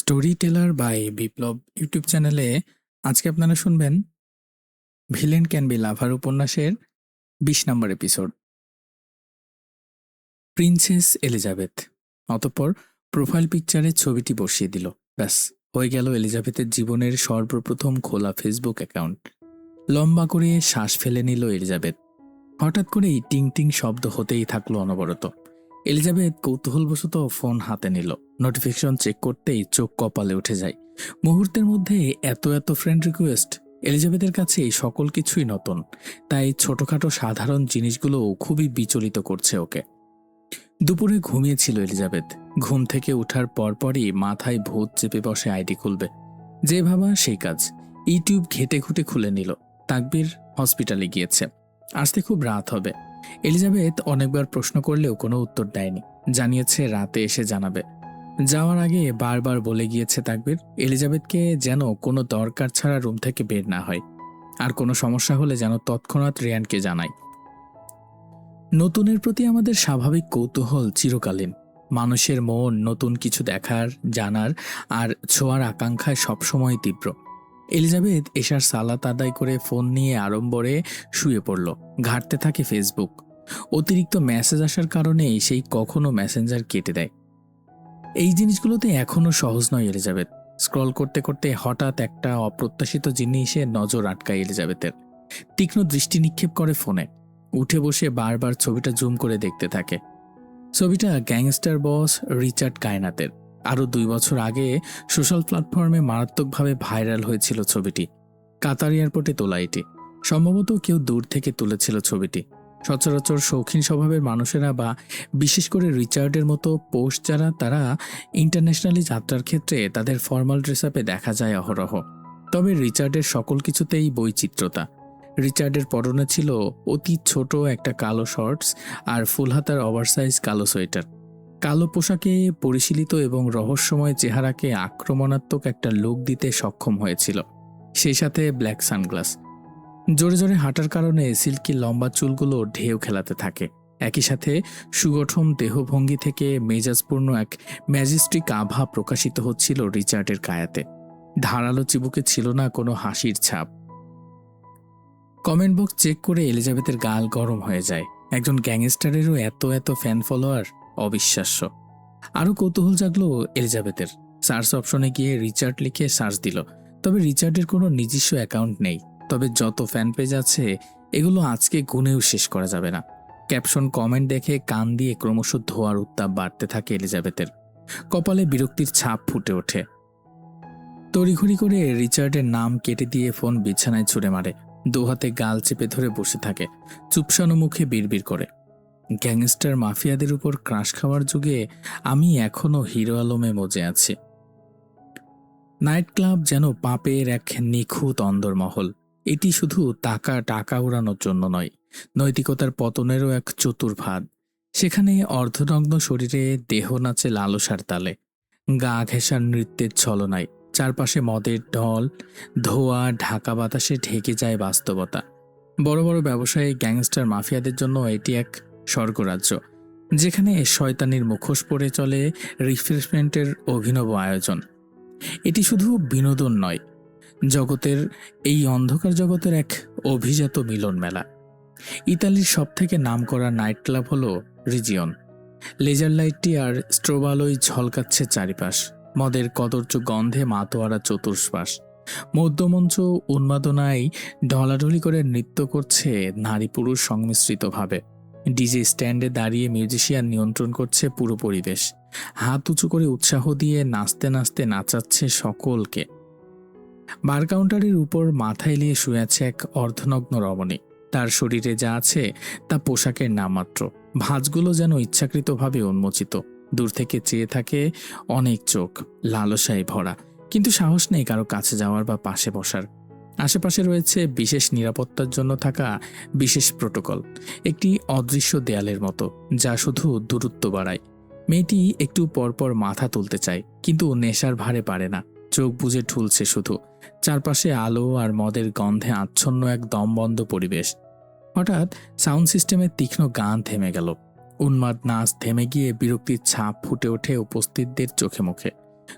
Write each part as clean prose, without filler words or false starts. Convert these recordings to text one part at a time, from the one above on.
Story teller by Biplab YouTube চ্যানেলে আজকে আপনারা শুনবেন ভিলেন ক্যান বি লাভার উপন্যাসের 20 নম্বর এপিসোড প্রিন্সেস এলিজাবেথ। অতঃপর প্রোফাইল পিকচারে ছবিটি বসিয়ে দিল। ব্যাস, হয়ে গেল এলিজাবেথের জীবনের সর্বপ্রথম খোলা ফেসবুক অ্যাকাউন্ট। লম্বা করে শ্বাস ফেলে নিল এলিজাবেথ। হঠাৎ করেই টিং টিং শব্দ হতেই থাকলো অনবরত। এলিজাবেথ কৌতূহলবশত ফোন হাতে নিল। নোটিফিকেশন চেক করতেই চোখ কপালে উঠে যায়। মুহূর্তের মধ্যে এত এত ফ্রেন্ড রিকোয়েস্ট। এলিজাবেথের কাছে এই সকল কিছুই নতুন, তাই ছোটখাটো সাধারণ জিনিসগুলোও খুবই বিচলিত করছে ওকে। দুপুরে ঘুমিয়েছিল এলিজাবেথ। ঘুম থেকে ওঠার পরপরই মাথায় ভূত চেপে বসে আইডি খুলবে। যে ভাবা সেই কাজ। ইউটিউব ঘেটে ঘুটে খুলে নিল। তাকবীর হসপিটালে গিয়েছে, আসতে খুব রাত হবে। এলিজাবেথ অনেকবার প্রশ্ন করলেও কোনো উত্তর দেয়নি। জানিয়েছে রাতে এসে জানাবে। যাওয়ার আগে বারবার বলে গিয়েছে তাকবীর এলিজাবেথকে যেন কোনো দরকার ছাড়া রুম থেকে বের না হয়, আর কোনো সমস্যা হলে যেন তৎক্ষণাৎ রিয়ানকে জানায়। নতুনের প্রতি আমাদের স্বাভাবিক কৌতূহল চিরকালীন। মানুষের মন নতুন কিছু দেখার, জানার আর ছোঁয়ার আকাঙ্ক্ষায় সবসময় তীব্র। এলিজাবেথ এশার সালাত আদায় করে ফোন নিয়ে আড়ম্বরে শুয়ে পড়ল। ঘাঁটতে থাকে ফেসবুক। অতিরিক্ত মেসেজ আসার কারণে সেই কখনো মেসেঞ্জার কেটে দেয়। এই জিনিসগুলোতে এখনও সহজ নয় এলিজাবেথ। স্ক্রল করতে করতে হঠাৎ একটা অপ্রত্যাশিত জিনিসে নজর আটকায় এলিজাবেথের। তীক্ষ্ণ দৃষ্টি নিক্ষেপ করে ফোনে। উঠে বসে বারবার ছবিটা জুম করে দেখতে থাকে। ছবিটা গ্যাংস্টার বস রিচার্ড কায়নাতের। আরও 2 বছর আগে সোশ্যাল প্ল্যাটফর্মে মারাত্মকভাবে ভাইরাল হয়েছিল ছবিটি। কাতার এয়ারপোর্টে তোলা এটি। সম্ভবত কেউ দূর থেকে তুলেছিল ছবিটি। সচরাচর শৌখিন স্বভাবের মানুষেরা বা বিশেষ করে রিচার্ডের মতো পোস্ট যারা, তারা ইন্টারন্যাশনালি যাত্রার ক্ষেত্রে তাদের ফর্মাল ড্রেস আপে দেখা যায় অহরহ। তবে রিচার্ডের সকল কিছুতেই বৈচিত্র্যতা। রিচার্ডের পরনে ছিল অতি ছোট একটা কালো শর্টস আর ফুলহাতার ওভারসাইজ কালো সোয়েটার। কালো পোশাকে পরিশীলিত এবং রহস্যময় চেহারাকে আক্রমণাত্মক একটা লুক দিতে সক্ষম হয়েছিল। সেই সাথে ব্ল্যাক সানগ্লাস। জোরে জোরে হাঁটার কারণে সিল্কি লম্বা চুলগুলো ঢেউ খেলাতে থাকে। একই সাথে সুগঠন দেহভঙ্গি থেকে মেজাজপূর্ণ এক ম্যাজিস্ট্রিক আভা প্রকাশিত হচ্ছিল রিচার্ডের কায়াতে। ধারালো চিবুকে ছিল না কোনো হাসির ছাপ। কমেন্ট বক্স চেক করে এলিজাবেথের গাল গরম হয়ে যায়। একজন গ্যাংস্টারেরও এত এত ফ্যান ফলোয়ার, অবিশ্বাস্য। আরও কৌতূহল জাগলো এলিজাবেথের। সার্চ অপশনে গিয়ে রিচার্ড লিখে সার্চ দিল। তবে রিচার্ডের কোনো নিজস্ব অ্যাকাউন্ট নেই। তবে যত ফ্যান পেজ আছে এগুলো আজকে গুনেও শেষ করা যাবে না। ক্যাপশন কমেন্ট দেখে কান দিয়ে ক্রমশ ধোয়ার উত্তাপ বাড়তে থাকে এলিজাবেথের। কপালে বিরক্তির ছাপ ফুটে ওঠে। তড়িঘড়ি করে রিচার্ডের নাম কেটে দিয়ে ফোন বিছানায় ছুঁড়ে মারে। দু হাতে গাল চেপে ধরে বসে থাকে। চুপসানো মুখে বিড়বিড় করে, গ্যাংস্টার মাফিয়াদের উপর ক্রাশ খাওয়ার যুগে আমি এখনো হিরো আলমে মজে আছি। নাইট ক্লাব যেন পাপের এক নিখুঁত অন্দরমহল। এটি শুধু টাকা উড়ানোর জন্য নয়, নৈতিকতার পতনেরও এক চতুর্ভাদ। সেখানে অর্ধনগ্ন শরীরে দেহ নাচে লালসার তালে, গা ঘেঁষার নৃত্যের ছলনায়। চারপাশে মদের ঢল, ধোয়া ঢাকা বাতাসে ঢেকে যায় বাস্তবতা। বড় বড় ব্যবসায়ী গ্যাংস্টার মাফিয়াদের জন্য এটি এক স্বর্গরাজ্য, যেখানে শয়তানির মুখোশ পরে চলে রিফ্রেশমেন্টের অভিনব আয়োজন। এটি শুধু বিনোদন নয়, জগতের এই অন্ধকার জগতের এক অভিজাত মিলন মেলা। ইতালির সবথেকে নামকরা নাইট ক্লাব হলো রিজিয়ন। লেজার লাইটটি আর স্ট্রোব আলোয় ঝলকাচ্ছে চারিপাশ। মদের কদর্য গন্ধে মাতোয়ারা চতুষ্পাশ। মধ্যমঞ্চ উন্মাদনায় ঢলাঢলি করে নৃত্য করছে নারী পুরুষ সংমিশ্রিতভাবে। ডিজে স্ট্যান্ডে দাঁড়িয়ে মিউজিশিয়ান নিয়ন্ত্রণ করছে পুরো পরিবেশ। হাত উঁচু করে উৎসাহ দিয়ে নাচতে নাচতে নাচাচ্ছে সকলকে। বার কাউন্টারের উপর মাথা এলিয়ে শুয়ে আছে এক অর্ধনগ্ন রমণী। তার শরীরে যা আছে তা পোশাকের নামমাত্র। ভাঁজগুলো যেন ইচ্ছাকৃতভাবে উন্মোচিত। দূর থেকে চেয়ে থাকে অনেক চোখ, লালসায় ভরা, কিন্তু সাহস নেই কারো কাছে যাওয়ার বা পাশে বসার। আশেপাশে রয়েছে বিশেষ নিরাপত্তার জন্য থাকা বিশেষ প্রোটোকল, একটি অদৃশ্য দেয়ালের মতো, যা শুধু দূরত্ব বাড়ায়। মেয়েটি একটু পরপর মাথা তুলতে চায়, কিন্তু নেশার ভারে পারে না। চোখ বুজে ঠুলছে শুধু। চারপাশে আলো আর মদের গন্ধে আচ্ছন্ন এক দমবন্ধ পরিবেশ। হঠাৎ সাউন্ড সিস্টেমের তীক্ষ্ণ গান থেমে গেল। উন্মাদ নাচ থেমে গিয়ে বিরক্তির ছাপ ফুটে ওঠে উপস্থিতদের চোখে মুখে।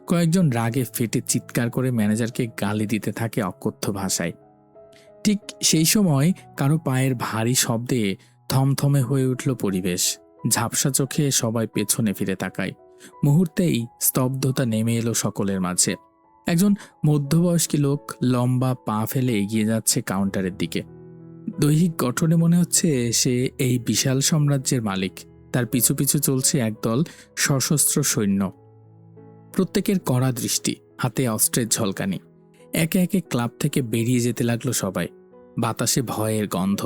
কয়েকজন রাগে ফেটে চিৎকার করে ম্যানেজারকে গালি দিতে থাকে অকথ্য ভাষায়। ঠিক সেই সময় কারো পায়ের ভারী শব্দে থমথমে হয়ে উঠল পরিবেশ। ঝাপসা চোখে সবাই পেছনে ফিরে তাকায়। মুহূর্তেই স্তব্ধতা নেমে এলো সকলের মাঝে। একজন মধ্যবয়স্ক লোক লম্বা পা ফেলে এগিয়ে যাচ্ছে কাউন্টারের দিকে। দৈহিক গঠনে মনে হচ্ছে সে এই বিশাল সাম্রাজ্যের মালিক। তার পিছু পিছু চলছে একদল সশস্ত্র সৈন্য। প্রত্যেকের কড়া দৃষ্টি, হাতে অস্ত্রের ঝলকানি। একে একে ক্লাব থেকে বেরিয়ে যেতে লাগলো সবাই। বাতাসে ভয়ের গন্ধ।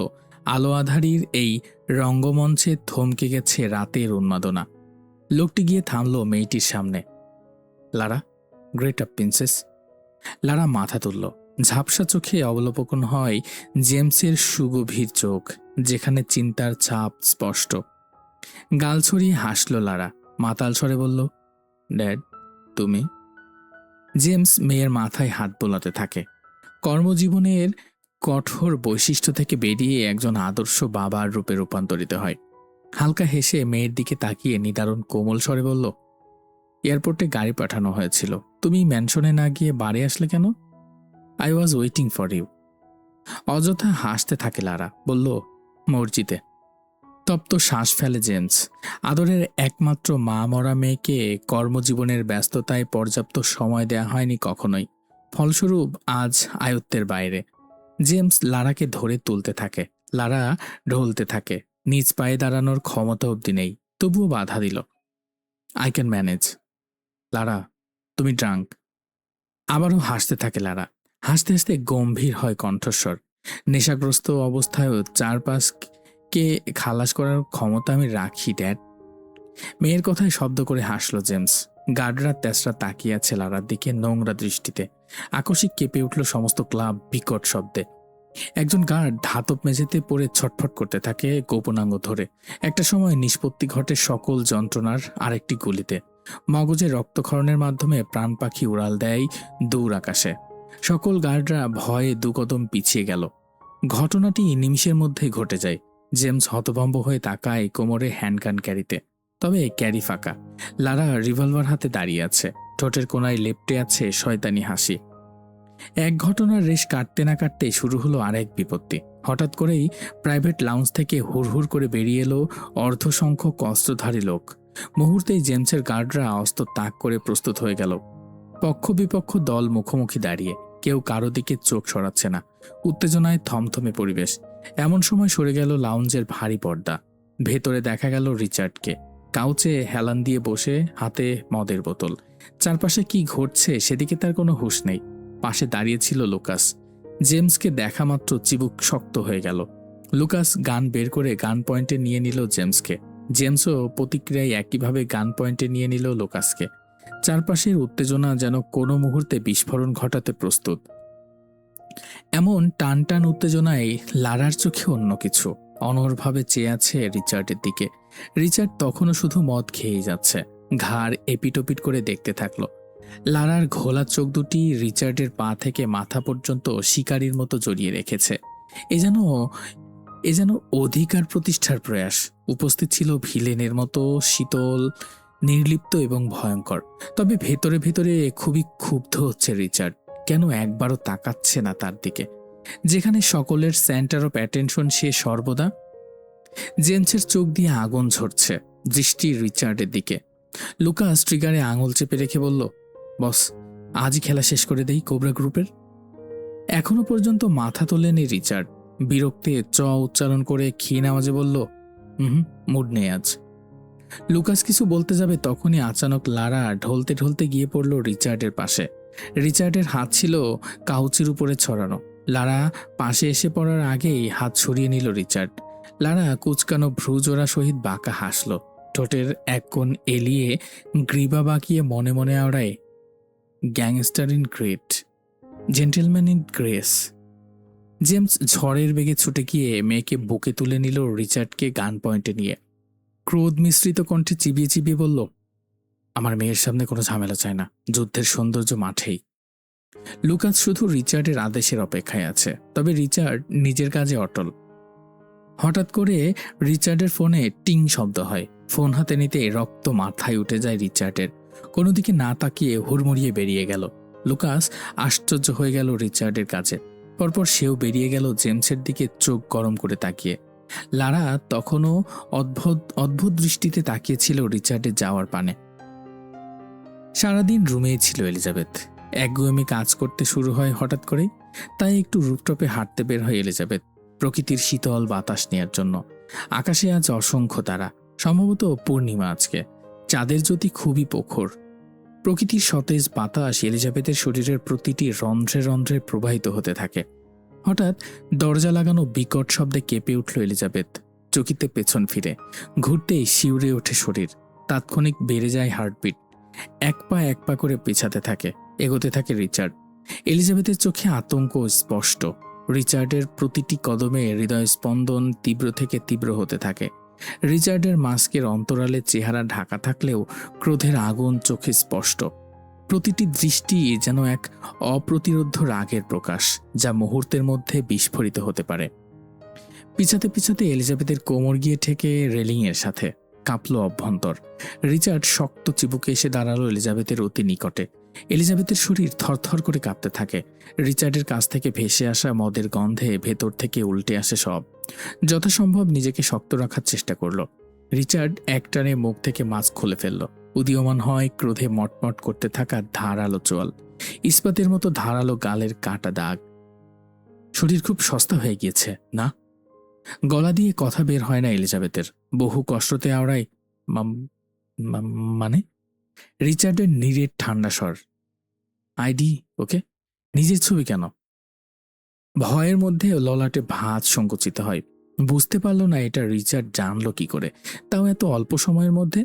আলো আঁধারির এই রঙ্গমঞ্চে থমকে গেছে রাতের উন্মাদনা। লোকটি গিয়ে থামল মেয়েটির সামনে। লারা, গ্রেট আপ প্রিন্সেস। লারা মাথা তুলল। ঝাপসা চোখে অবলোকন হয় জেমসের সুগভীর চোখ, যেখানে চিন্তার ছাপ স্পষ্ট। গাল ছড়িয়ে হাসল লারা, মাতাল স্বরে বলল, ড্যাড, তুমি? জেমস মেয়ের মাথায় হাত বোলাতে থাকে। কর্মজীবনের কঠোর বৈশিষ্ট্য থেকে বেরিয়ে একজন আদর্শ বাবার রূপে রূপান্তরিত হয়। হালকা হেসে মেয়ের দিকে তাকিয়ে নিদারুণ কোমল স্বরে বলল, এয়ারপোর্টে গাড়ি পাঠানো হয়েছিল, তুমি ম্যানশনে না গিয়ে বাড়ি আসলে কেন? I was waiting for you. অযথা হাসতে থাকে লারা, বলল, মসজিদে। তপ্ত শ্বাস ফেলে জেমস। আদরের একমাত্র মা মরা মেয়েকে কর্মজীবনের ব্যস্ততায় পর্যাপ্ত সময় দেয়া হয়নি কখনোই। ফলস্বরূপ আজ আয়ত্তের বাইরে। জেমস লারাকে ধরে তুলতে থাকে। লারা ঢলতে থাকে। নিজ পায়ে দাঁড়ানোর ক্ষমতা অবধি নেই, তবুও বাধা দিল। I can manage. লারা, তুমি ড্রাঙ্ক। আবারও হাসতে থাকে লারা। হাসতে হাসতে গম্ভীর হয় কণ্ঠস্বর। নেশাগ্রস্ত অবস্থায়ও চারপাশকে খালাস করার ক্ষমতা আমি রাখি, ড্যাড। মেয়ের কথায় শব্দ করে হাসল জেমস। গার্ডরা তেসরা তাকিয়ে আছে লারার দিকে নোংরা দৃষ্টিতে। আকস্মিক কেঁপে উঠল সমস্ত ক্লাব বিকট শব্দে। একজন গার্ড ধাতব মেঝেতে পড়ে ছটফট করতে থাকে গোপনাঙ্গ ধরে। একটা সময় নিষ্পত্তি ঘটে সকল যন্ত্রণার আরেকটি গুলিতে। মগজে রক্তক্ষরণের মাধ্যমে প্রাণ পাখি উড়াল দেয় দূর আকাশে। সকল গার্ডরা ভয়ে দুকদম পিছিয়ে গেল। ঘটনাটি নিমিষের মধ্যেই ঘটে যায়। জেমস হতভম্ব হয়ে তাকায় কোমরে হ্যান্ডগান ক্যারিতে, তবে ক্যারি ফাঁকা। লারা রিভলভার হাতে দাঁড়িয়ে আছে। ঠোঁটের কোনায় লেপ্টে আছে শয়তানি হাসি। এক ঘটনার রেশ কাটতে না কাটতেই শুরু হলো আরেক বিপত্তি। হঠাৎ করেই প্রাইভেট লাউঞ্জ থেকে হুড়হুড় করে বেরিয়ে এলো অর্ধসংখ্যক অস্ত্রধারী লোক। মুহূর্তেই জেমসের গার্ডরা অস্ত্র তাক করে প্রস্তুত হয়ে গেল। পক্ষ বিপক্ষ দল মুখোমুখি দাঁড়িয়ে, কেউ কারো দিকে চোখ সরাচ্ছে না। উত্তেজনায় থমথমে পরিবেশ। এমন সময় সরে গেল লাউঞ্জের ভারী পর্দা। ভেতরে দেখা গেল রিচার্ডকে, কাউচে হেলান দিয়ে বসে, হাতে মদের বোতল। চারপাশে কি ঘটছে সেদিকে তার কোনো হুঁশ নেই। পাশে দাঁড়িয়েছিল লুকাস। জেমসকে দেখা মাত্র চিবুক শক্ত হয়ে গেল। লুকাস গান বের করে গান পয়েন্টে নিয়ে নিল জেমসকে। জেমসও প্রতিক্রিয়ায় একইভাবে গান পয়েন্টে নিয়ে নিল লুকাসকে। চারপাশের উত্তেজনা যেন কোনো মুহূর্তে বিস্ফোরণ ঘটাতে প্রস্তুত। এমন টান টান উত্তেজনায় লারার চোখে অন্য কিছু। অনড়ভাবে চেয়ে আছে রিচার্ডের দিকে। রিচার্ড তখনও শুধু মদ খেয়েই যাচ্ছে। ঘাড় এপিটোপিট করে দেখতে থাকলো। লারার ঘোলা চোখ দুটি রিচার্ডের পা থেকে মাথা পর্যন্ত শিকারীর মতো জড়িয়ে রেখেছে। এ যেন অধিকার প্রতিষ্ঠার প্রয়াস। উপস্থিত ছিল ভিলেনের মতো শীতল, নির্লিপ্ত এবং ভয়ঙ্কর। তবে ভেতরে ভেতরে খুবই ক্ষুব্ধ হচ্ছে রিচার্ড। কেন একবারও তাকাচ্ছে না তার দিকে, যেখানে সকলের সেন্টার অফ অ্যাটেনশন সে সর্বদা। জেমসের চোখ দিয়ে আগুন ঝরছে, দৃষ্টি রিচার্ডের দিকে। লুকাস ট্রিগারে আঙুল চেপে রেখে বলল, বস, আজই খেলা শেষ করে দেই কোবরা গ্রুপের। এখনো পর্যন্ত মাথা তোলেনি রিচার্ড। বিরক্তে উচ্চারণ করে ক্ষীণ আওয়াজে বলল, মুড নেই আজ। লুকাস কিছু বলতে যাবে তখনই আচানক লারা ঢলতে ঢলতে গিয়ে পড়ল রিচার্ডের পাশে। রিচার্ডের হাত ছিল কাউচের উপরে ছড়ানো। লারা পাশে এসে পড়ার আগেই হাত সরিয়ে নিল রিচার্ড। লারা কুচকানো ভ্রুজোড়া সহিত বাঁকা হাসল। ঠোঁটের এক কোণ এলিয়ে গ্রীবা বাঁকিয়ে মনে মনে আওড়ায়, gangster in great, gentleman in grace. James ঝড়ের বেগে ছুটে গিয়ে মেয়েকে বুকে তুলে নিল রিচার্ডকে গান পয়েন্টে নিয়ে। ক্রোধ মিশ্রিত কণ্ঠে চিবিয়ে চিবিয়ে বলল, আমার মেয়ের সামনে কোনো ঝামেলা চায় না, যুদ্ধের সৌন্দর্য মাঠেই। লুকাস শুধু রিচার্ডের আদেশের অপেক্ষায় আছে, তবে রিচার্ড নিজের কাজে অটল। হঠাৎ করে রিচার্ডের ফোনে টিং শব্দ হয়। ফোন হাতে নিতে রক্ত মাথায় উঠে যায় রিচার্ডের। কোনো দিকে না তাকিয়ে হুড়মুড়িয়ে বেরিয়ে গেল। লুকাস আশ্চর্য হয়ে গেল রিচার্ডের কাছে। পরপর সেও বেরিয়ে গেল জেমসের দিকে চোখ গরম করে তাকিয়ে। লারা তখনও অদ্ভুত অদ্ভুত দৃষ্টিতে তাকিয়েছিল রিচার্ডের যাওয়ার পানে। সারাদিন রুমেই ছিল এলিজাবেথ। একগুঁয়েমি কাজ করতে শুরু হয় হঠাৎ করেই। তাই একটু রুফটপে হাঁটতে বের হয় এলিজাবেথ, প্রকৃতির শীতল বাতাস নেওয়ার জন্য। আকাশে আজ অসংখ্য তারা, সম্ভবত পূর্ণিমা আজকে। চাঁদের জ্যোতি খুবই প্রখর। প্রকৃতির সতেজ বাতাস এলিজাবেথের শরীরের প্রতিটি রন্ধ্রে রন্ধ্রে প্রবাহিত হতে থাকে। হঠাৎ দরজা লাগানো বিকট শব্দে কেঁপে উঠল এলিজাবেথ। চকিতে পেছন ফিরে ঘুরতেই শিউরে ওঠে শরীর। তাৎক্ষণিক বেড়ে যায় হার্টবিট। এক পা করে পেছাতে থাকে, এগোতে থাকে রিচার্ড। এলিজাবেথের চোখে আতঙ্ক স্পষ্ট। রিচার্ডের প্রতিটি কদমে হৃদয় স্পন্দন তীব্র থেকে তীব্র হতে থাকে। রিচার্ডের মাস্কের অন্তরালে চেহারা ঢাকা থাকলেও ক্রোধের আগুন চোখে স্পষ্ট। প্রতিটি দৃষ্টি যেন এক অপ্রতিরোধ্য রাগের প্রকাশ, যা মুহূর্তের মধ্যে বিস্ফোরিত হতে পারে। পিছাতে পিছাতে এলিজাবেথের কোমর গিয়ে ঠেকে রেলিংয়ের সাথে। কাঁপল অভ্যন্তর। রিচার্ড শক্ত চিবুকে এসে দাঁড়ালো এলিজাবেথের অতি নিকটে। এলিজাবেথের শরীর থরথর করে কাঁপতে থাকে। রিচার্ডের কাছ থেকে ভেসে আসা মদের গন্ধে ভেতর থেকে উল্টে আসে সব। যথাসম্ভব নিজেকে শক্ত রাখার চেষ্টা করল। রিচার্ড একটানে মুখ থেকে মাস্ক খুলে ফেলল। উদীয়মান হয় ক্রোধে মটমট করতে থাকা ধারালো চোয়াল, ইস্পাতের মতো ধারালো গালের কাটা দাগ। শরীর খুব সস্তা হয়ে গিয়েছে না? গলা দিয়ে কথা বের হয় না এলিজাবেথের। বহু কষ্টতে আওড়ায়, মানে? রিচার্ডের নীরের ঠান্ডা স্বর। আইডি ওকে? নিজের ছবি কেন? ভয়ের মধ্যে ললাটে ভাঁজ সংকুচিত হয়। বুঝতে পারল না এটা রিচার্ড জানল কি করে, তাও এত অল্প সময়ের মধ্যে।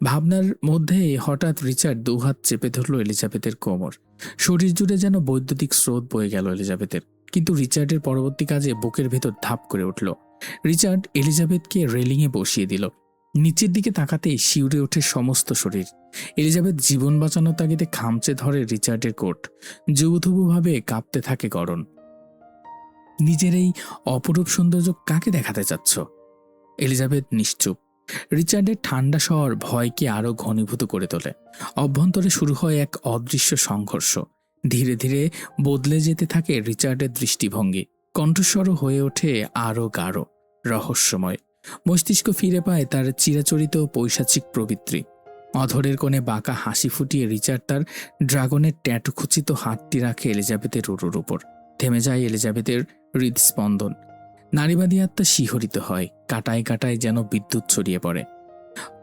ভাবনার মধ্যে হঠাৎ রিচার্ড দুহাত চেপে ধরল এলিজাবেথের কোমর। শরীর জুড়ে যেন বৈদ্যুতিক স্রোত বয়ে গেল এলিজাবেথের। কিন্তু রিচার্ডের পরবর্তী কাজে বুকের ভেতর ধাপ করে উঠল। রিচার্ড এলিজাবেথকে রেলিংয়ে বসিয়ে দিল। নিচের দিকে তাকাতেই শিউরে ওঠে সমস্ত শরীর। এলিজাবেথ জীবন বাঁচানোর তাগিদে খামচে ধরে রিচার্ডের কোট। যুবথুবুভাবে কাঁপতে থাকে গরম। নিজের এই অপরূপ সৌন্দর্য কাকে দেখাতে চাচ্ছ? এলিজাবেথ নিশ্চুপ। রিচার্ডের ঠান্ডা স্বর ভয়কে আরো ঘনীভূত করে তোলে। অভ্যন্তরে শুরু হয় এক অদৃশ্য সংঘর্ষ। ধীরে ধীরে বদলে যেতে থাকে রিচার্ডের দৃষ্টিভঙ্গি। কণ্ঠস্বরও হয়ে ওঠে আরো গাঢ়, রহস্যময়। মস্তিষ্ক ফিরে পায় তার চিরাচরিত পৈশাচিক প্রবৃত্তি। অধরের কোণে বাঁকা হাসি ফুটিয়ে রিচার্ড তার ড্রাগনের ট্যাটু খচিত হাতটি রাখে এলিজাবেথের উরুর উপর। থেমে যায় এলিজাবেথের হৃদস্পন্দন। নারীবাদী আত্মা শিহরিত হয়। কাটায় কাটায় যেন বিদ্যুৎ ছড়িয়ে পড়ে।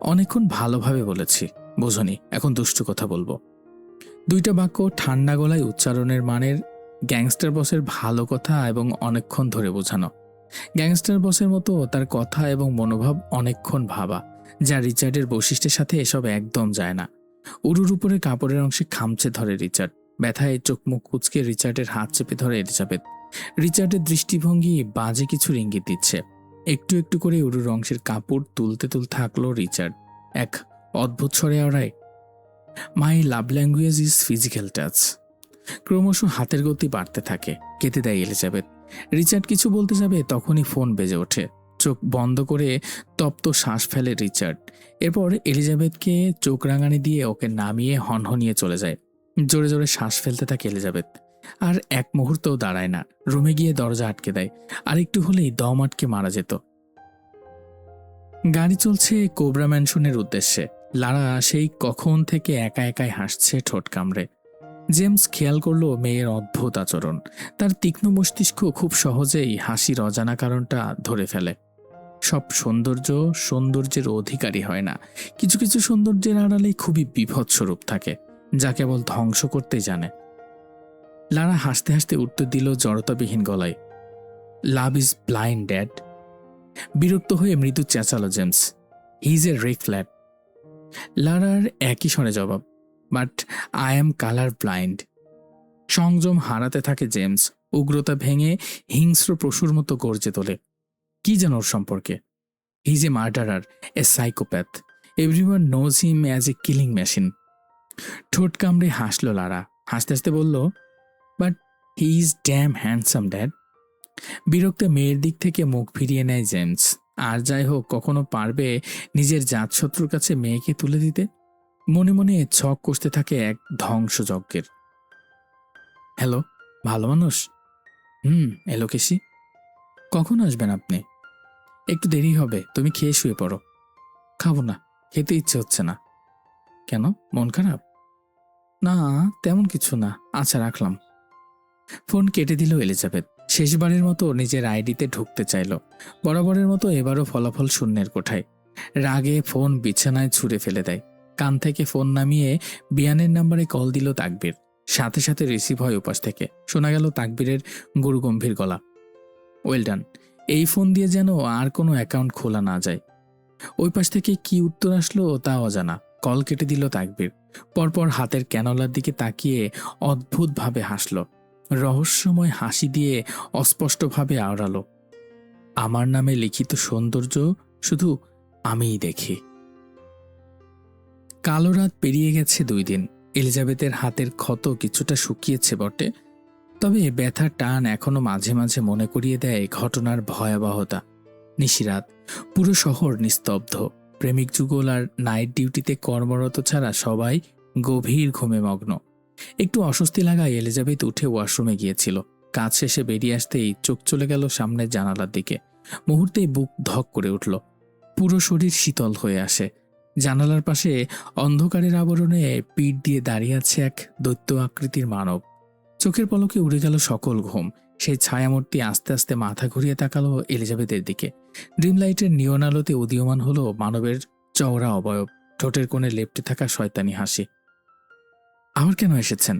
অনেকক্ষণ ভালোভাবে বলেছি, বোঝনি, এখন দুষ্টু কথা বলবো। দুইটা বাক্য ঠান্ডা গলায় উচ্চারণের মানের গ্যাংস্টার বসের ভালো কথা এবং অনেকক্ষণ ধরে বোঝানো। গ্যাংস্টার বসের মতো তার কথা এবং মনোভাব অনেকক্ষণ ভাবা, যা রিচার্ডের বৈশিষ্ট্যের সাথে এসব একদম যায় না। উরুর উপরে কাপড়ের অংশে খামচে ধরে রিচার্ড। ব্যথায় চোখ মুখ কুচকে রিচার্ডের হাত চেপে ধরে এলিজাবেথ। রিচার্ডের দৃষ্টিভঙ্গি বাজে কিছুর ইঙ্গিত দিচ্ছে। একটু একটু করে উরুর অংশের কাপড় তুলতে তুলতে থাকলো রিচার্ড। এক অদ্ভুত স্বরে আওড়ায়, my love language is physical touch. ক্রমশ হাতের গতি বাড়তে থাকে। কেটে দেয় এলিজাবেথ। রিচার্ড কিছু বলতে যাবে তখনই ফোন বেজে ওঠে। চোখ বন্ধ করে তপ্ত শ্বাস ফেলে রিচার্ড। এরপর এলিজাবেথকে চোখ রাঙানি দিয়ে ওকে নামিয়ে হনহনিয়ে চলে যায়। জোরে জোরে শ্বাস ফেলতে থাকে এলিজাবেথ। আর এক মুহূর্তও দাঁড়ায় না। রুমে গিয়ে দরজা আটকে দেয়। আর একটু হলেই দম আটকে মারা যেত। গাড়ি চলছে কোবরা ম্যানশনের উদ্দেশ্যে। লারা সেই কখন থেকে একা একাই হাসছে ঠোঁট কামড়ে। জেমস খেয়াল করল মেয়ের অদ্ভুত আচরণ। তার তীক্ষ্ণ মস্তিষ্ক খুব সহজেই হাসির অজানা কারণটা ধরে ফেলে। সব সৌন্দর্যের অধিকারী হয় না। কিছু কিছু সৌন্দর্যের আড়ালেই খুবই বীভৎস রূপ থাকে, যা কেবল ধ্বংস করতেই জানে। লারা হাসতে হাসতে উত্তর দিল জড়তাবিহীন গলায়, লাভ ইজ ব্লাইন্ড ড্যাড। বিরক্ত হয়ে মৃদু চেঁচালো James, he is a red flag. লারার একই স্বরে জবাব, but I am colour blind. সংযম হারাতে থাকে জেমস। উগ্রতা ভেঙে হিংস্র পশুর মতো গর্জে তোলে। কি যেন ওর সম্পর্কে? হি is A murderer, A psychopath. Everyone knows him as a killing machine. ঠোঁট কামড়ে হাসল লারা। হাসতে হাসতে বলল, but he is dam handsome dad. বিরক্ত মেয়ের দিক থেকে মুখ ফিরিয়ে নেয় জেমস। আর যাই হোক, কখনো পারবে নিজের জাতশত্রুর কাছে মেয়েকে তুলে দিতে? মনে মনে ছক কষতে থাকে এক ধ্বংসযজ্ঞের। হ্যালো, ভালো মানুষ। এলো কেসি। কখন আসবেন আপনি? একটু দেরি হবে, তুমি খেয়ে শুয়ে পড়ো। খাবো না, খেতে ইচ্ছে হচ্ছে না। কেন, মন খারাপ? না, তেমন কিছু না। আচ্ছা, রাখলাম। ফোন কেটে দিল এলিজাবেথ। শেষবারের মতো নিজের আইডিতে ঢুকতে চাইল। বরাবরের মতো এবারও ফলাফল শূন্যের কোঠায়। রাগে ফোন বিছানায় ছুঁড়ে ফেলে দেয়। কান থেকে ফোন নামিয়ে বিয়ানের নাম্বারে কল দিল তাকবীর। সাথে সাথে রিসিভ হয় উপাস থেকে। শোনা গেল তাকবীরের গুরুগম্ভীর গলা। Well done. এই ফোন দিয়ে যেন আর কোনো অ্যাকাউন্ট খোলা না যায়। ওই পাশ থেকে কি উত্তর আসলো তা অজানা। কল কেটে দিল তাকবীর। পরপর হাতের ক্যানোলার দিকে তাকিয়ে অদ্ভুতভাবে হাসল। রহস্যময় হাসি দিয়ে অস্পষ্টভাবে আওড়ালো, আমার নামে লিখিত সৌন্দর্য শুধু আমিই দেখি। কালো রাত পেরিয়ে গেছে 2 দিন। এলিজাবেথের হাতের ক্ষত কিছুটা শুকিয়েছে বটে, তবে ব্যথার টান এখনো মাঝে মাঝে মনে করিয়ে দেয় ঘটনার ভয়াবহতা। নিশিরাত, পুরো শহর নিস্তব্ধ। প্রেমিক যুগল আর নাইট ডিউটিতে কর্মরত ছাড়া সবাই গভীর ঘুমে মগ্ন। একটু অস্বস্তি লাগায় এলিজাবেথ উঠে ওয়াশরুমে গিয়েছিল। কাজ শেষে বেরিয়ে আসতেই চোখ চলে গেল সামনের জানালার দিকে। মুহূর্তেই বুক ধক করে উঠল। পুরো শরীর শীতল হয়ে আসে। জানালার পাশে অন্ধকারের আবরণে পিঠ দিয়ে দাঁড়িয়ে আছে এক দৈত্য আকৃতির মানব। চোখের পলকে উড়ে গেল সকল ঘুম। সেই ছায়ামূর্তি আস্তে আস্তে মাথা ঘুরিয়ে তাকালো এলিজাবেথের দিকে। ড্রিম লাইটের নিয়ন আলোতে উদীয়মান হলো মানবের চওড়া অবয়ব, ঠোঁটের কোণে লেপ্টে থাকা শয়তানি হাসি। আবার কেন এসেছেন?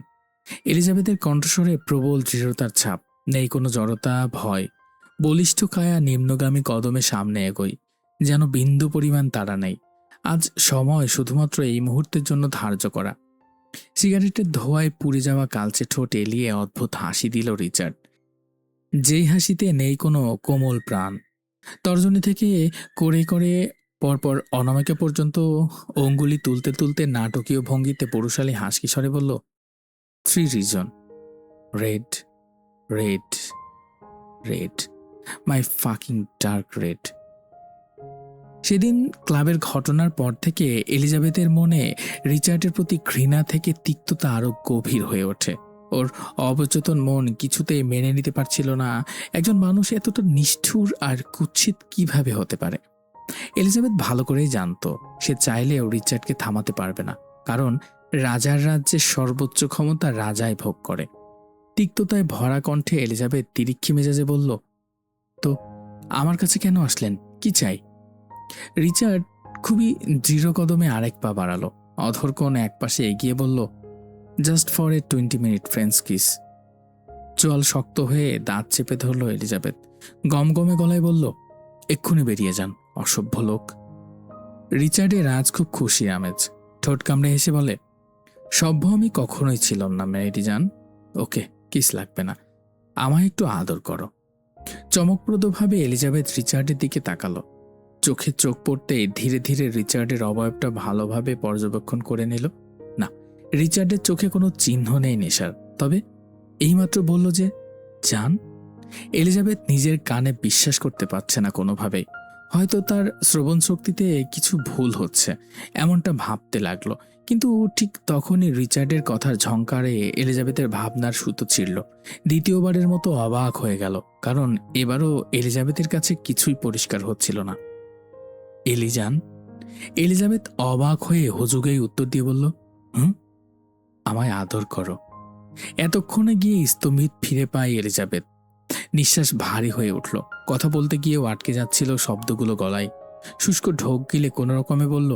এলিজাবেথের কণ্ঠস্বরে প্রবল দৃঢ়তার ছাপ। নেই কোনো জড়তা, ভয়। বলিষ্ঠ কায়া নিম্নগামী কদমে সামনে এগোই, যেন বিন্দু পরিমাণ তাড়া নেই। আজ সময় শুধুমাত্র এই মুহূর্তের জন্য ধার্য করা। সিগারেটের ধোঁয়ায় পুড়ে যাওয়া কালচে ঠোঁট এলিয়ে অদ্ভুত হাসি দিল রিচার্ড, যেই হাসিতে নেই কোনো কোমল প্রাণ। তর্জনী থেকে করে করে পরপর অনামিকা পর্যন্ত অঙ্গুলি তুলতে তুলতে নাটকীয় ভঙ্গিতে পুরুষালী হাসকি স্বরে বলল, 3 রিজন। রেড, রেড, রেড, মাই ফাকিং ডার্ক রেড। সেদিন ক্লাবের ঘটনার পর থেকে এলিজাবেথের মনে রিচার্ডের প্রতি ঘৃণা থেকে তিক্ততা আরো গভীর হয়ে ওঠে। ওর অবচেতন মন কিছুতেই মেনে নিতে পারছিল না একজন মানুষ এতটা নিষ্ঠুর আর কুৎসিত কিভাবে হতে পারে। এলিজাবেথ ভালো করেই জানতো সে চাইলেও রিচার্ডকে থামাতে পারবে না, কারণ রাজার রাজ্যের সর্বোচ্চ ক্ষমতা রাজাই ভোগ করে। তিক্ততায় ভরা কণ্ঠে এলিজাবেথ তিরিক্ষি মেজাজে বলল, তো আমার কাছে কেন আসলেন, কি চাই? রিচার্ড খুবই দৃঢ় কদমে আরেক পা বাড়ালো। অধরকোণ এক পাশে এগিয়ে বলল, just for a 20 minute friends kiss. চল শক্ত হয়ে দাঁত চেপে ধরল এলিজাবেথ। গমগমে গলায় বলল, এক্ষুনি বেরিয়ে যান, অসভ্য লোক। রিচার্ডের আজ খুব খুশি আমেজ। ঠোঁট কামড়ে হেসে বলে, সভ্য আমি কখনোই ছিলাম না মেয়েটি যান। ওকে, কিস লাগবে না, আমায় একটু আদর করো। চমকপ্রদভাবে এলিজাবেথ রিচার্ডের দিকে তাকালো। চোখে চোখ পড়তেই ধীরে ধীরে রিচার্ডের অবয়বটা ভালোভাবে পর্যবেক্ষণ করে নিল। না, রিচার্ডের চোখে কোনো চিহ্ন নেই নেশার, তবে এইমাত্র বলল যে যান। এলিজাবেথ নিজের কানে বিশ্বাস করতে পারছে না কোনোভাবেই। হয়তো তার শ্রবণ শক্তিতে কিছু ভুল হচ্ছে, এমনটা ভাবতে লাগলো। কিন্তু ঠিক তখনই রিচার্ডের কথার ঝংকারে এলিজাবেথের ভাবনার সুতো ছিঁড়ল। দ্বিতীয়বারের মতো অবাক হয়ে গেল, কারণ এবারও এলিজাবেথের কাছে কিছুই পরিষ্কার হচ্ছিল না। এলিজান? এলিজাবেথ অবাক হয়ে হুজুগেই উত্তর দিয়ে বলল, আমায় আদর করো। এতক্ষণে গিয়ে স্তম্ভিত ফিরে পায় এলিজাবেথ। নিঃশ্বাস ভারী হয়ে উঠল। কথা বলতে গিয়েও আটকে যাচ্ছিল শব্দগুলো গলায়। শুষ্ক ঢোক গিলে কোনো রকমে বলল,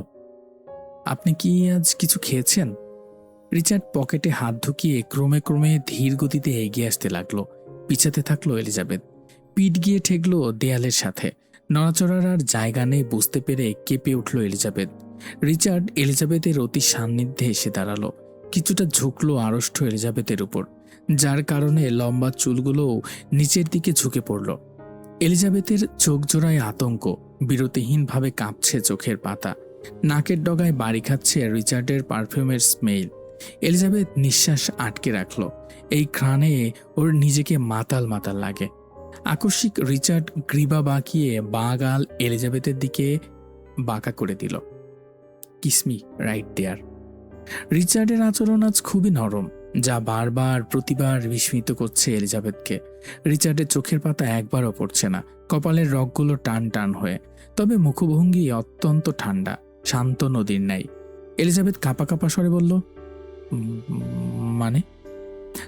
আপনি কি আজ কিছু খেয়েছেন? রিচার্ড পকেটে হাত ঢুকিয়ে ক্রমে ক্রমে ধীর গতিতে এগিয়ে আসতে লাগলো। পিছাতে থাকলো এলিজাবেথ। পিঠ গিয়ে ঠেকলো দেয়ালের সাথে। নড়াচড়ার আর জায়গা নেই বুঝতে পেরে কেঁপে উঠল এলিজাবেথ। রিচার্ড এলিজাবেথের অতি সান্নিধ্যে এসে দাঁড়ালো। কিছুটা ঝুঁকলো আড়ষ্ট এলিজাবেথের উপর, যার কারণে লম্বা চুলগুলোও নিচের দিকে ঝুঁকে পড়ল। এলিজাবেথের চোখ জোড়ায় আতঙ্ক, বিরতিহীনভাবে কাঁপছে চোখের পাতা। নাকের ডগায় বাড়ি খাচ্ছে রিচার্ডের পারফিউমের স্মেল। এলিজাবেথ নিঃশ্বাস আটকে রাখল। এই ঘ্রাণে ওর নিজেকে মাতাল মাতাল লাগে। আকস্মিক রিচার্ড গ্রীবা বাঁকিয়ে বাঁ গাল এলিজাবেথের দিকে বাঁকা করে দিল। কিস মি রাইট দেয়ার। রিচার্ডের আচরণ আজ খুবই নরম, যা বারবার প্রতিবার বিস্মিত করছে এলিজাবেথকে। রিচার্ডের চোখের পাতা একবারও পড়ছে না, কপালের রগগুলো টান টান হয়ে, তবে মুখভঙ্গি অত্যন্ত ঠান্ডা, শান্ত নদীর ন্যায়। এলিজাবেথ কাঁপা কাঁপা স্বরে বলল, "উম, মানে?"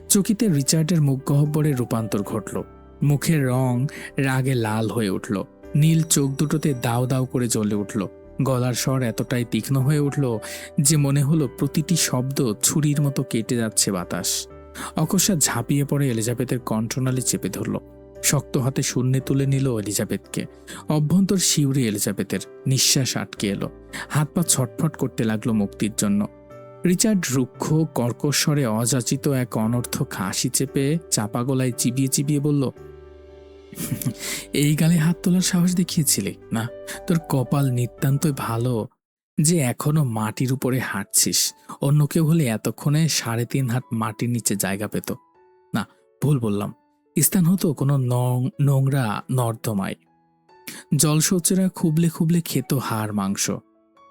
চকিতে রিচার্ডের মুখ গহ্বরে রূপান্তর ঘটল। মুখের রং রাগে লাল হয়ে উঠল, নীল চোখ দুটোতে দাউ দাউ করে জ্বলে উঠল। গলার স্বর এতটাই তীক্ষ্ণ হয়ে উঠল যে মনে হলো প্রতিটি শব্দ ছুরির মতো কেটে যাচ্ছে বাতাস। অকস্মাৎ ঝাঁপিয়ে পড়ে এলিজাবেথের কণ্ঠনালী চেপে ধরল, শক্ত হাতে শূন্যে তুলে নিল এলিজাবেথকে। অভ্যন্তর শিউরে এলিজাবেথের নিঃশ্বাস আটকে এলো, হাত পা ছটফট করতে লাগলো মুক্তির জন্য। রিচার্ড রুক্ষ কর্কশ্বরে অযাচিত এক অনর্থক হাসি চেপে চাপা গলায় চিবিয়ে চিবিয়ে বলল, "এই গালে হাত তোলার সাহস দেখিয়েছিলি না? তোর কপাল নিতান্তই ভালো যে এখনো মাটির উপরে হাঁটছিস। অন্য কেউ হলে এতক্ষণে 3.5 হাত মাটির নিচে জায়গা পেত। না, ভুল বললাম, স্থান হতো কোনো নোংরা নর্দমায়। জলশৌচেরা খুবলে খুবলে খেত হাড় মাংস,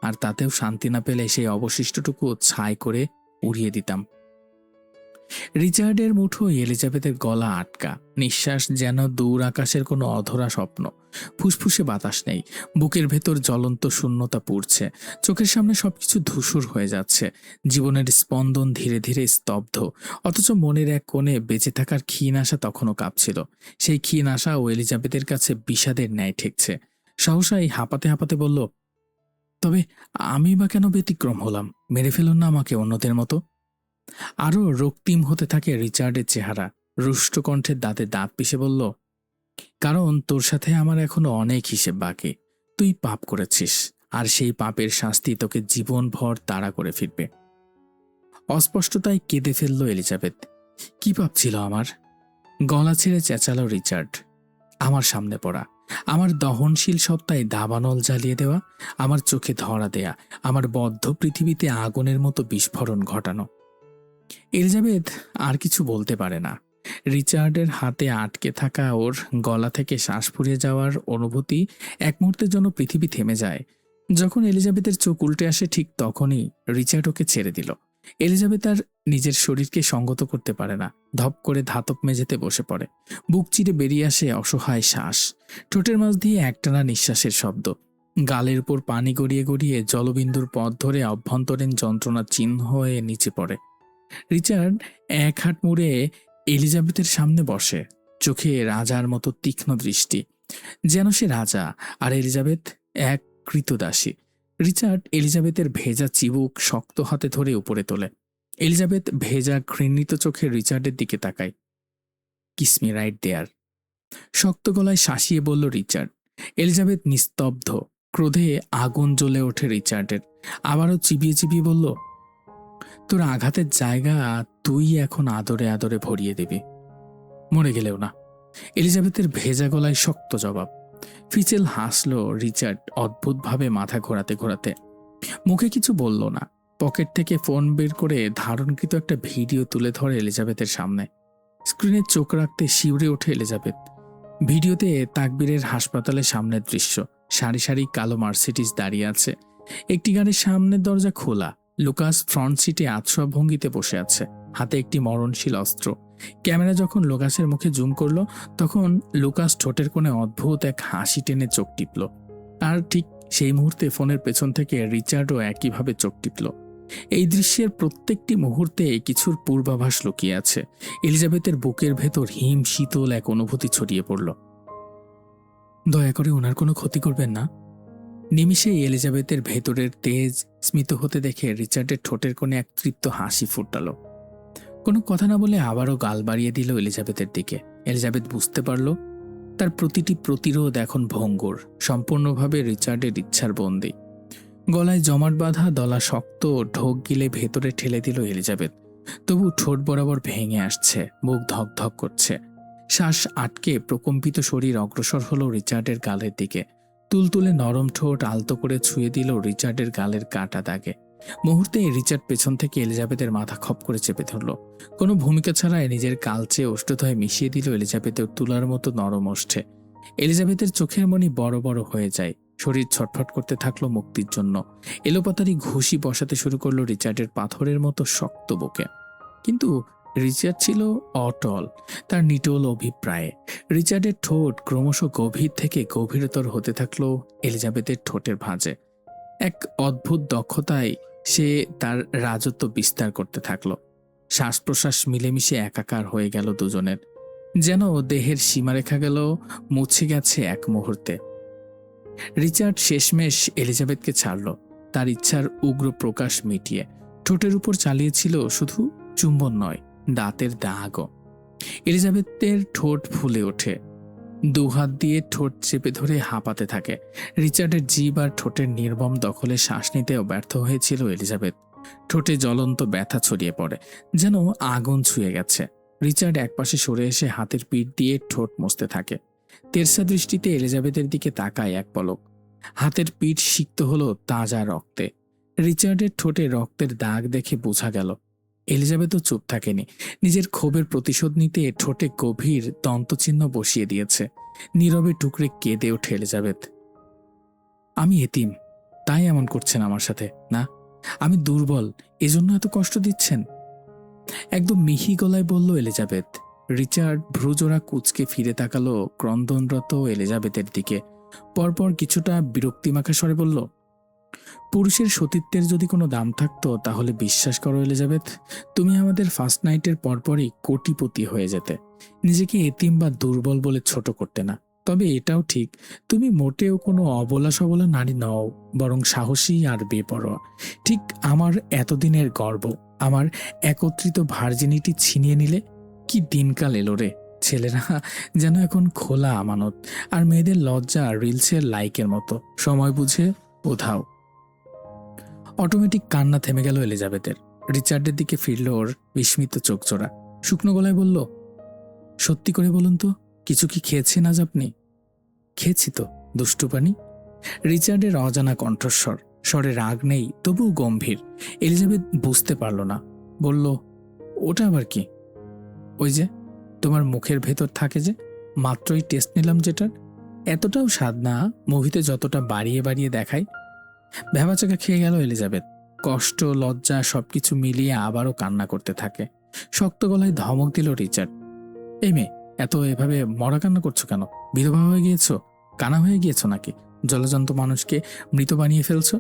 আর তাতেও শান্তি না পেলে সেই অবশিষ্টটুকু ছাই করে উড়িয়ে দিতাম।" রিচার্ডের মুঠোয় এলিজাবেথের গলা আটকা, নিঃশ্বাস যেন দূর আকাশের কোনো অধরা স্বপ্ন। ফুসফুসে বাতাস নেই, বুকের ভেতর জ্বলন্ত শূন্যতা পুড়ছে, চোখের সামনে সবকিছু ধূসর হয়ে যাচ্ছে। জীবনের স্পন্দন ধীরে ধীরে স্তব্ধ, অথচ মনের এক কোণে বেঁচে থাকার ক্ষীণ আশা তখনও কাঁপছিল। সেই ক্ষীণ আশা ও এলিজাবেথের কাছে বিষাদের ন্যায় ঠেকছে। সহসাই হাঁপাতে হাঁপাতে বলল, "তবে আমি বা কেন ব্যতিক্রম হলাম? মেরে ফেলুন না আমাকে অন্যদের মতো।" আরও রক্তিম হতে থাকে রিচার্ডের চেহারা। রুষ্ট কণ্ঠের দাঁতে দাঁত পিষে বলল, "কারণ তোর সাথে আমার এখনো অনেক হিসেব বাকি। তুই পাপ করেছিস, আর সেই পাপের শাস্তি তোকে জীবনভর তাড়া করে ফিরবে।" অস্পষ্টতায় কেঁদে ফেলল এলিজাবেথ। "কি পাপ ছিল আমার?" গলা ছেড়ে চেঁচালো রিচার্ড। "আমার সামনে পড়া, আমার দহনশীল সত্তায় দাবানল জ্বালিয়ে দেওয়া, আমার চোখে ধরা দেয়া, আমার বদ্ধ পৃথিবীতে আগুনের মতো বিস্ফোরণ ঘটানো।" এলিজাবেথ আর কিছু বলতে পারে না। রিচার্ডের হাতে আটকে থাকা ওর গলা থেকে শ্বাস ফুরিয়ে যাওয়ার অনুভূতি এক মুহূর্তের জন্য পৃথিবী থেমে যায়। যখন এলিজাবেথের চোখ উল্টে আসে ঠিক তখনই রিচার্ড ওকে ছেড়ে দিল। এলিজাবেথ আর নিজের শরীরকে সঙ্গত করতে পারে না, ধপ করে ধাতব মেঝেতে বসে পড়ে। বুক চিরে বেরিয়ে আসে অসহায় শ্বাস, ঠোঁটের মাঝ দিয়ে একটানা নিঃশ্বাসের শব্দ। গালের উপর পানি গড়িয়ে গড়িয়ে জলবিন্দুর পথ ধরে অভ্যন্তরীণ যন্ত্রণার চিহ্ন হয়ে নিচে পড়ে। রিচার্ড এক হাত মুড়ে এলিজাবেথের সামনে বসে, চোখে রাজার মতো তীক্ষ্ণ দৃষ্টি, যেন সে রাজা আর এলিজাবেথ এক কৃতদাসী। রিচার্ড এলিজাবেথের ভেজা চিবুক শক্ত হাতে ধরে উপরে তোলে। এলিজাবেথ ভেজা ঘৃণিত চোখে রিচার্ডের দিকে তাকায়। "কিস মি রাইট দেয়ার," শক্ত গলায় শাসিয়ে বলল রিচার্ড। এলিজাবেথ নিস্তব্ধ, ক্রোধে আগুন জ্বলে ওঠে রিচার্ডের। আবারও চিবিয়ে চিবিয়ে বলল, "তোর আঘাতের জায়গা তুই এখন আদরে আদরে ভরিয়ে দিবি, মরে গেলেও না।" এলিজাবেথের ভেজা গলায় শক্ত জবাব। ফিচেল হাসল রিচার্ড অদ্ভুতভাবে মাথা ঘোরাতে ঘোরাতে। মুখে কিছু বলল না। পকেট থেকে ফোন বের করে ধারণকৃত একটা ভিডিও তুলে ধরে এলিজাবেথের সামনে। স্ক্রিনে চোখ রাখতে শিউরে ওঠে এলিজাবেথ। ভিডিওতে তাকবীরের হাসপাতালের সামনের দৃশ্য। সারি সারি কালো মার্সিডিজ দাঁড়িয়ে আছে। একটি গাড়ির সামনের দরজা খোলা। লুকাস ফ্রন্ট সিটে আতশোয়া ভঙ্গিতে বসে আছে, হাতে একটি মরণশীল অস্ত্র। ক্যামেরা যখন লুকাসের মুখে জুম করলো, তখন লুকাস ঠোঁটের কোণে অদ্ভুত এক হাসি টেনে চোখ টিপল। আর ঠিক সেই মুহূর্তে ফোনের পেছন থেকে রিচার্ডও একইভাবে চোখ টিপল। এই দৃশ্যের প্রত্যেকটি মুহূর্তে কিছুর পূর্বাভাস লুকিয়ে আছে। এলিজাবেথের বুকের ভেতর হিম শীতল এক অনুভূতি ছড়িয়ে পড়ল। "দয়া করে ওনার কোনো ক্ষতি করবেন না।" নিমিষেই এলিজাবেথের ভেতরের তেজ স্মিত হতে দেখে রিচার্ডের ঠোঁটের কোণে এক তৃপ্ত হাসি ফুটালো। কোনো কথা না বলে আবারও গাল বাড়িয়ে দিল এলিজাবেথের দিকে। এলিজাবেথ বুঝতে পারল তার প্রতিটি প্রতিরোধ এখন ভঙ্গুর, সম্পূর্ণভাবে রিচার্ডের ইচ্ছার বন্দী। গলায় জমাট বাঁধা দলা শক্ত ঢোক গিলে ভেতরে ঠেলে দিল এলিজাবেথ। তবু ঠোঁট বরাবর ভেঙে আসছে, মুখ ধকধক করছে। শ্বাস আটকে প্রকম্পিত শরীর অগ্রসর হলো রিচার্ডের গালের দিকে। তুলতুলে নরম ঠোঁট আলতো করে ছুঁয়ে দিল রিচার্ডের গালের কাটা দাগে। মুহূর্তে রিচার্ড পেছন থেকে এলিজাবেথের মাথা খপ করে চেপে ধরল। কোনো ভূমিকা ছাড়াই নিজের কালচে ওষ্ঠদ্বয় মিশিয়ে দিল এলিজাবেথের তুলার মতো নরম ওষ্ঠে। এলিজাবেথের চোখের মণি বড় বড় হয়ে যায়, শরীর ছটফট করতে থাকলো মুক্তির জন্য। এলোপাতাড়ি ঘুষি বসাতে শুরু করলো রিচার্ডের পাথরের মতো শক্ত বুকে। কিন্তু রিচার্ড ছিল অটল, তার নিটোল অভিপ্রায়ে। রিচার্ডের ঠোঁট ক্রমশ গভীর থেকে গভীরতর হতে থাকলো এলিজাবেথের ঠোঁটের ভাঁজে। এক অদ্ভুত দক্ষতায় সে তার রাজত্ব বিস্তার করতে থাকলো। শ্বাস প্রশ্বাস মিলেমিশে একাকার হয়ে গেল দুজনের, যেন দেহের সীমারেখা গেল মুছে গেছে এক মুহূর্তে। রিচার্ড শেষমেশ এলিজাবেথকে ছাড়ল, তার ইচ্ছার উগ্র প্রকাশ মিটিয়ে। ঠোঁটের উপর চালিয়েছিল শুধু চুম্বন নয়, দাঁতের দাগও। এলিজাবেথের ঠোঁট ফুলে ওঠে, দুহাত দিয়ে ঠোঁট চেপে ধরে হাঁপাতে থাকে। রিচার্ডের জিভ আর ঠোঁটের নির্মম দখলে শ্বাস নিতেও ব্যর্থ হয়েছিল এলিজাবেথ। ঠোঁটে জ্বলন্ত ব্যথা ছড়িয়ে পড়ে, যেন আগুন ছুঁয়ে গেছে। রিচার্ড একপাশে সরে এসে হাতের পিঠ দিয়ে ঠোঁট মুছতে থাকে। তেরসা দৃষ্টিতে এলিজাবেথের দিকে তাকায় এক পলক। হাতের পিঠ সিক্ত হলো তাজা রক্তে। রিচার্ডের ঠোঁটে রক্তের দাগ দেখে বোঝা গেল এলিজাবেথও চুপ থাকেনি। নিজের ক্ষোভের প্রতিশোধ নিতে ঠোঁটে গভীর দন্তচিহ্ন বসিয়ে দিয়েছে। নীরবে টুকরে কেঁদে ওঠে এলিজাবেথ। আমি এতিম, তাই এমন করছেন আমার সাথে? না, আমি দুর্বল, এজন্য এত কষ্ট দিচ্ছেন? একদম মিহি গলায় বলল এলিজাবেথ। রিচার্ড ভ্রুজোড়া কুঁচকে ফিরে তাকালো ক্রন্দনরত এলিজাবেথের দিকে। পরপর কিছুটা বিরক্তিমাখা স্বরে বলল, পুরুষের সতীত্বের যদি কোনো দাম থাকতো তাহলে বিশ্বাস করো এলিজাবেথ, তুমি আমাদের ফার্স্ট নাইটের পরপরই কোটিপতি হয়ে যেতে। নিজেকে এতিম বা দুর্বল বলে ছোট করতে না। তবে এটাও ঠিক, তুমি মোটেও কোনো অবলা সবলা নারী নও, বরং সাহসী আর বেপরোয়া। ঠিক আমার এতদিনের গর্ব, আমার একত্রিত ভার্জিনিটি ছিনিয়ে নিলে। কি দিনকাল এলো রে! ছেলেরা যেন এখন খোলা আমানত, আর মেয়েদের লজ্জা রিলসের লাইকের মতো, সময় বুঝে উধাও। অটোমেটিক কান্না থেমে গেল এলিজাবেথের। রিচার্ডের দিকে ফিরল ওর বিস্মিত চোখজোড়া। শুকনো গলায় বলল, সত্যি করে বলুন তো, কিছু কি খেয়েছেন আজ আপনি? খেয়েছি তো, দুষ্টু পানি। রিচার্ডের অজানা কণ্ঠস্বর, স্বরে রাগ নেই তবুও গম্ভীর। এলিজাবেথ বুঝতে পারল না, বলল, ওটা আবার কি? ওই যে তোমার মুখের ভেতর থাকে যে, মাত্রই টেস্ট নিলাম যেটার। এতটাও স্বাদ না, মুভিতে যতটা বাড়িয়ে বাড়িয়ে দেখায়। ভ্যাবাচাকা খেয়ে গেল এলিজাবেথ। কষ্ট লজ্জা সবকিছু মিলিয়ে আবারও কান্না করতে থাকে। শক্ত গলায় ধমক দিল রিচার্ড, এই মেয়ে, এত এভাবে মরা কান্না করছো কেন? বিধবা হয়ে গিয়েছো? কানা হয়ে গিয়েছো নাকি? জলজন্ত মানুষকে মৃত বানিয়ে ফেলছো?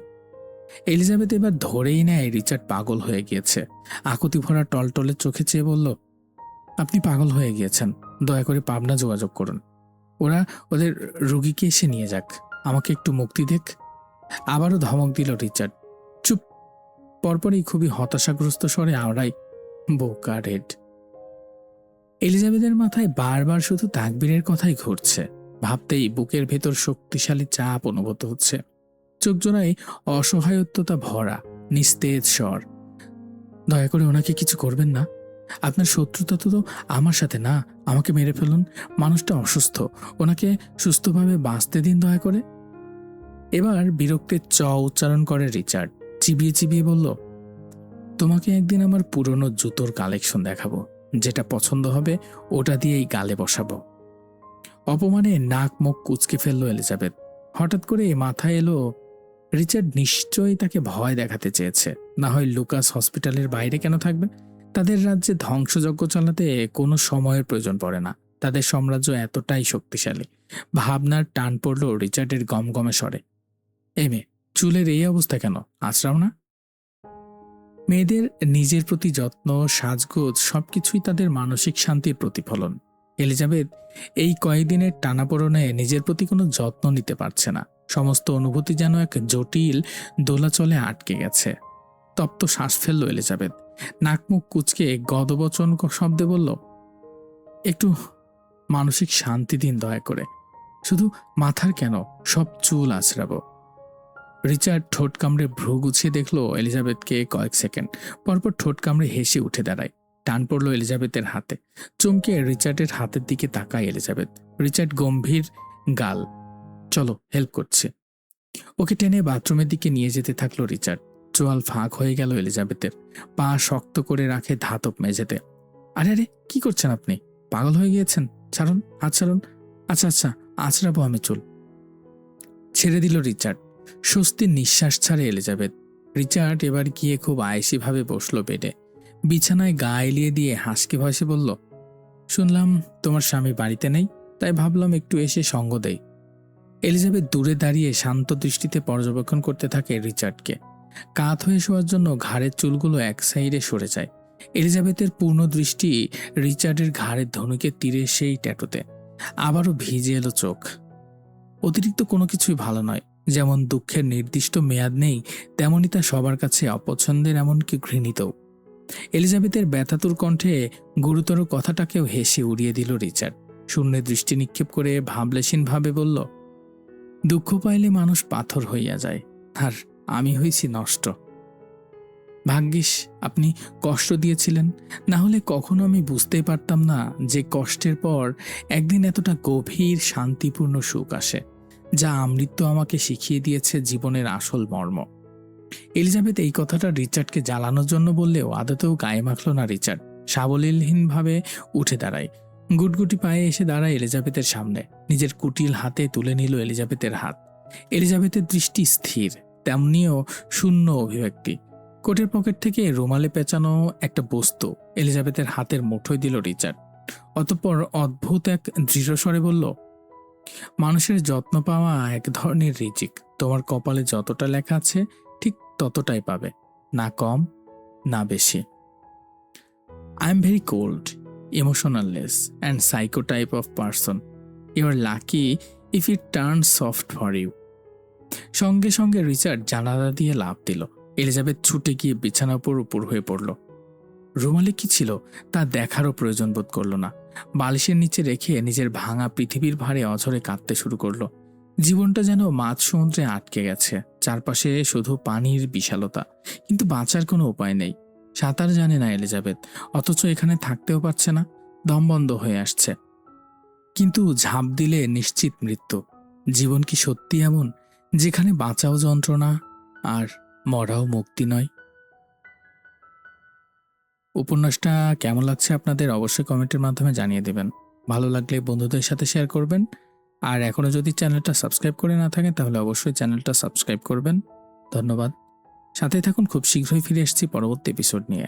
এলিজাবেথ এবার ধরেই নেয় রিচার্ড পাগল হয়ে গিয়েছে। আকুতি ভরা টলটলে চোখে চেয়ে বলল, আপনি পাগল হয়ে গিয়েছেন, দয়া করে পাবনা যোগাযোগ করুন। ওরা ওদের রোগীকে এসে নিয়ে যাক, আমাকে একটু মুক্তি দেখ। আবারও ধমক দিল রিচার্ড। চুপ। পরপরই খুবই হতাশাগ্রস্ত স্বরে আওড়াই, বোকা রেড। এলিজাবেথের মাথায় বারবার শুধু তাকবীরের কথাই ঘুরছে। ভাবতেই বুকের ভেতর শক্তিশালী চাপ অনুভূত হচ্ছে। চোখ জোড়ায় অসহায়ত্বতা ভরা, নিস্তেজ স্বর। দয়া করে ওনাকে কিছু করবেন না। আপনার শত্রুতা তো আমার সাথে না, আমাকে মেরে ফেলুন। মানুষটা অসুস্থ, ওনাকে সুস্থভাবে বাঁচতে দিন দয়া করে। এবার বিরক্তির উচ্চারণ করে রিচার্ড। চিবিয়ে চিবিয়ে বলল, তোমাকে একদিন আমার পুরনো জুতোর কালেকশন দেখাবো, যেটা পছন্দ হবে ওটা দিয়েই গালে বসাবো। অপমানে নাক মুখ কুঁচকে ফেলল এলিজাবেথ। হঠাৎ করে মাথায় এলো, রিচার্ড নিশ্চয়ই তাকে ভয় দেখাতে চেয়েছে। না হয় লুকাস হসপিটালের বাইরে কেন থাকবে? তাদের রাজ্যে ধ্বংসযজ্ঞ চালাতে কোনো সময়ের প্রয়োজন পড়ে না, তাদের সাম্রাজ্য এতটাই শক্তিশালী। ভাবনার টান পড়ল রিচার্ডের গমগমে স্বরে, এই মেয়ে, চুলের এই অবস্থা কেন? আশ্রাও না? মেয়েদের নিজের প্রতি যত্ন, সাজগোজ সবকিছুই তাদের মানসিক শান্তির প্রতিফলন। এলিজাবেথ এই কয়েকদিনের টানাপোড়েনে নিজের প্রতি কোনো যত্ন নিতে পারছে না। সমস্ত অনুভূতি যেন এক জটিল দোলাচলে আটকে গেছে। তপ্ত শ্বাস ফেলল এলিজাবেথ। নাকমুখ কুচকে গদবচন শব্দে বলল, একটু মানসিক শান্তি দিন দয়া করে। শুধু মাথার কেন, সব চুল আঁচড়াবো। রিচার্ড ঠোঁট কামড়ে ভ্রু গুছিয়ে দেখল এলিজাবেথকে কয়েক সেকেন্ড, পরপর ঠোঁট কামড়ে হেসে উঠে দাঁড়ায়। টান পড়ল এলিজাবেথের হাতে। চমকে রিচার্ডের হাতের দিকে তাকায় এলিজাবেথ। রিচার্ড গম্ভীর গাল, চলো হেল্প করছে। ওকে টেনে বাথরুমের দিকে নিয়ে যেতে থাকলো রিচার্ড। চোয়াল ফাঁক হয়ে গেল এলিজাবেথের। পা শক্ত করে রাখে ধাতব মেঝেতে। আরে আরে, কি করছেন আপনি? পাগল হয়ে গিয়েছেন? ছাড়ুন, হাত ছাড়ুন। আচ্ছা আচ্ছা, আঁচড়াবো আমি চুল। ছেড়ে দিল রিচার্ড। স্বস্তির নিঃশ্বাস ছাড়ে এলিজাবেথ। রিচার্ড এবার গিয়ে খুব আয়েসিভাবে বসলো বেডে। বিছানায় গা এলিয়ে দিয়ে হাসকে ভয়েসে বলল, শুনলাম তোমার স্বামী বাড়িতে নেই, তাই ভাবলাম একটু এসে সঙ্গ দেই। এলিজাবেথ দূরে দাঁড়িয়ে শান্ত দৃষ্টিতে পর্যবেক্ষণ করতে থাকে রিচার্ডকে। কাত হয়ে শোয়ার জন্য ঘাড়ের চুলগুলো এক সাইডে সরে যায়। এলিজাবেথের পূর্ণ দৃষ্টি রিচার্ডের ঘাড়ের ধনুকে তীরে সেই ট্যাটুতে। আবারও ভিজে এলো চোখ। অতিরিক্ত কোনো কিছুই ভালো নয়। যেমন দুঃখের নির্দিষ্ট মেয়াদ নেই, তেমনই তা সবার কাছে অপছন্দের, এমনকি ঘৃণিতও। এলিজাবেথের ব্যথাতুর কণ্ঠে গুরুতর কথাটাকেও হেসে উড়িয়ে দিল রিচার্ড। শূন্যে দৃষ্টি নিক্ষেপ করে ভাবলেশীনভাবে বলল, দুঃখ পাইলে মানুষ পাথর হইয়া যায়, আর আমি হইছি নষ্ট। ভাগ্যিস আপনি কষ্ট দিয়েছিলেন, না হলে কখনো আমি বুঝতেই পারতাম না যে কষ্টের পর একদিন এতটা গভীর শান্তিপূর্ণ সুখ আসে, যা আমৃত্যু আমাকে শিখিয়ে দিয়েছে জীবনের আসল মর্ম। এলিজাবেথ এই কথাটা রিচার্ডকে জ্বালানোর জন্য বললেও আদতেও গায়ে মাখল না রিচার্ড। সাবলীলহীনভাবে উঠে দাঁড়ায়। গুটগুটি পায়ে এসে দাঁড়ায় এলিজাবেথের সামনে। নিজের কুটিল হাতে তুলে নিল এলিজাবেথের হাত। এলিজাবেথের দৃষ্টি স্থির, তেমনিও শূন্য অভিব্যক্তি। কোটের পকেট থেকে রুমালে পেঁচানো একটা বস্তু এলিজাবেথের হাতের মুঠোয় দিল রিচার্ড। অতঃপর অদ্ভুত এক দৃঢ়স্বরে বলল, মানুষের যত্ন পাওয়া এক ধরনের রিজিক। তোমার কপালে যতটা লেখা আছে ঠিক ততটাই পাবে, না কম না বেশি। I am very cold, emotionless and psycho type of person. You are lucky if it turn soft for you. সঙ্গে সঙ্গে রিচার্ড জানালা দিয়ে লাফ দিল। এলিজাবেথ ছুটে গিয়ে বিছানার উপর হয়ে পড়ল। রুমালে কি ছিল তা দেখারও প্রয়োজন বোধ করল না। বালিশের নিচে রেখে নিজের ভাঙা পৃথিবীর ভারে অঝরে কাঁদতে শুরু করলো। জীবনটা যেন মাঝ সমুদ্রে আটকে গেছে, চারপাশে শুধু পানির বিশালতা, কিন্তু বাঁচার কোনো উপায় নেই। সাঁতার জানে না এলিজাবেথ, অথচ এখানে থাকতেও পারছে না। দম বন্ধ হয়ে আসছে, কিন্তু ঝাঁপ দিলে নিশ্চিত মৃত্যু। জীবন কি সত্যি এমন, যেখানে বাঁচাও যন্ত্রণা আর মরাও মুক্তি নয়? উপন্যাসটা কেমন লাগছে আপনাদের অবশ্যই কমেন্টের মাধ্যমে জানিয়ে দেবেন। ভালো লাগলে বন্ধুদের সাথে শেয়ার করবেন। আর এখনও যদি চ্যানেলটা সাবস্ক্রাইব করে না থাকেন তাহলে অবশ্যই চ্যানেলটা সাবস্ক্রাইব করবেন। ধন্যবাদ। সাথে থাকুন, খুব শীঘ্রই ফিরে এসেছি পরবর্তী এপিসোড নিয়ে।